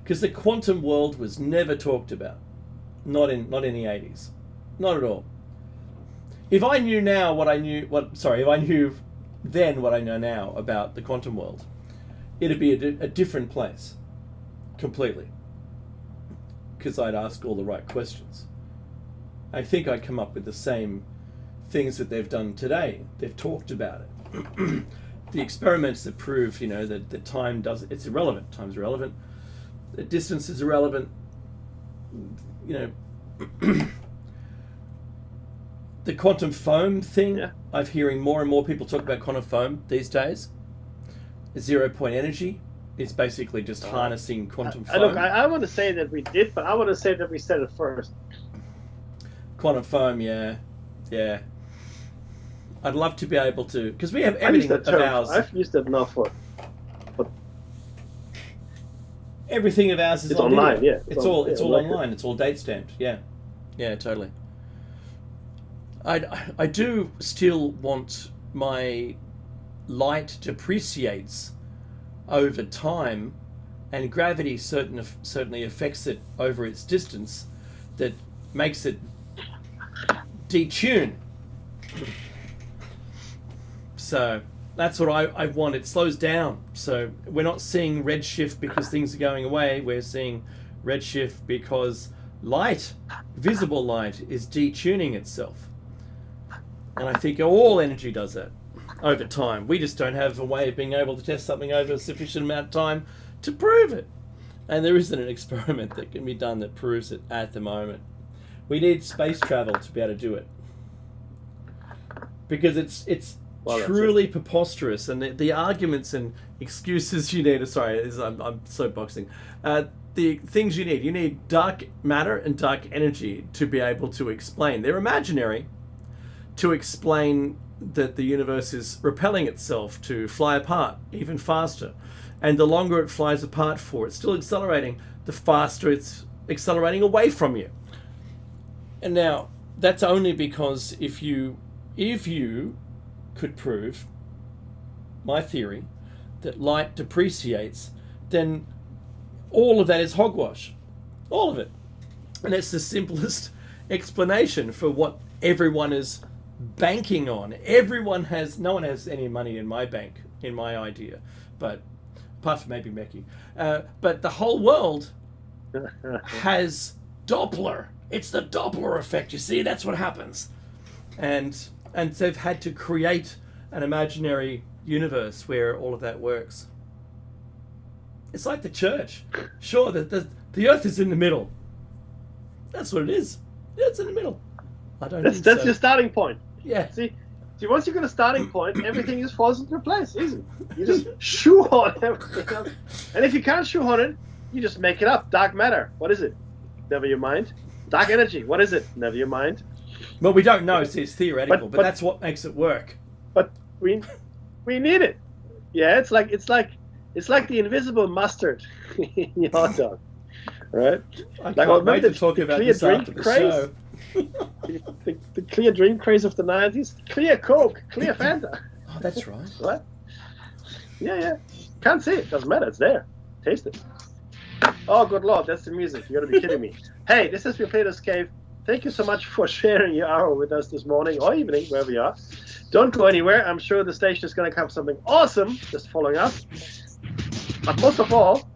Speaker 1: because the quantum world was never talked about, not in the 80s, not at all. If I knew now if I knew then what I know now about the quantum world, it'd be a different place, completely, because I'd ask all the right questions. I think I'd come up with the same things that they've done today. They've talked about it. The experiments that prove, that the time it's irrelevant. Time's irrelevant. The distance is irrelevant. The quantum foam thing, I'm hearing more and more people talk about quantum foam these days. 0 point energy is basically just harnessing quantum foam.
Speaker 2: Look, I want to say that we did, but I want to say that we said it first.
Speaker 1: Quantum foam, yeah. I'd love to be able to, because we have everything of ours.
Speaker 2: I've used that now for
Speaker 1: everything of ours is
Speaker 2: it's online.
Speaker 1: Video.
Speaker 2: Yeah,
Speaker 1: it's all online. It's all date stamped. Yeah, totally. I do still want my light depreciates over time, and gravity certainly affects it over its distance, that makes it detune. So that's what I want. It slows down. So we're not seeing redshift because things are going away. We're seeing redshift because light, visible light, is detuning itself. And I think all energy does that over time. We just don't have a way of being able to test something over a sufficient amount of time to prove it. And there isn't an experiment that can be done that proves it at the moment. We need space travel to be able to do it. Because it's truly preposterous, and the arguments and excuses you need. I'm so boxing. The things you need dark matter and dark energy to be able to explain. They're imaginary, to explain that the universe is repelling itself to fly apart even faster, and the longer it flies apart for, it's still accelerating. The faster it's accelerating away from you. And now that's only because if you could prove my theory that light depreciates, then all of that is hogwash. All of it. And it's the simplest explanation for what everyone is banking on. No one has any money in my bank, in my idea, but apart from maybe Meki. But the whole world has Doppler. It's the Doppler effect, you see? That's what happens. And they've had to create an imaginary universe where all of that works. It's like the church. Sure, the earth is in the middle. That's what it is. Yeah, it's in the middle. I don't think
Speaker 2: that's
Speaker 1: so.
Speaker 2: your starting point.
Speaker 1: Yeah.
Speaker 2: See, See, once you get a starting point, everything just falls into place. Easy. You just shoehorn everything else. And if you can't shoehorn it, you just make it up. Dark matter. What is it? Never you mind. Dark energy. What is it? Never you mind.
Speaker 1: Well, we don't know. It's theoretical, but that's what makes it work.
Speaker 2: But we need it. Yeah, it's like the invisible mustard in your hot dog, right?
Speaker 1: I can't wait to talk about this after the show.
Speaker 2: the clear drink craze of the 90s. Clear Coke, clear Fanta.
Speaker 1: Oh, that's right.
Speaker 2: What? Yeah. Can't see it. Doesn't matter. It's there. Taste it. Oh, good Lord. That's the music. You got to be kidding me. Hey, this has been Platos Cave. Thank you so much for sharing your hour with us this morning or evening, wherever you are. Don't go anywhere. I'm sure the station is going to come something awesome just following up. But most of all,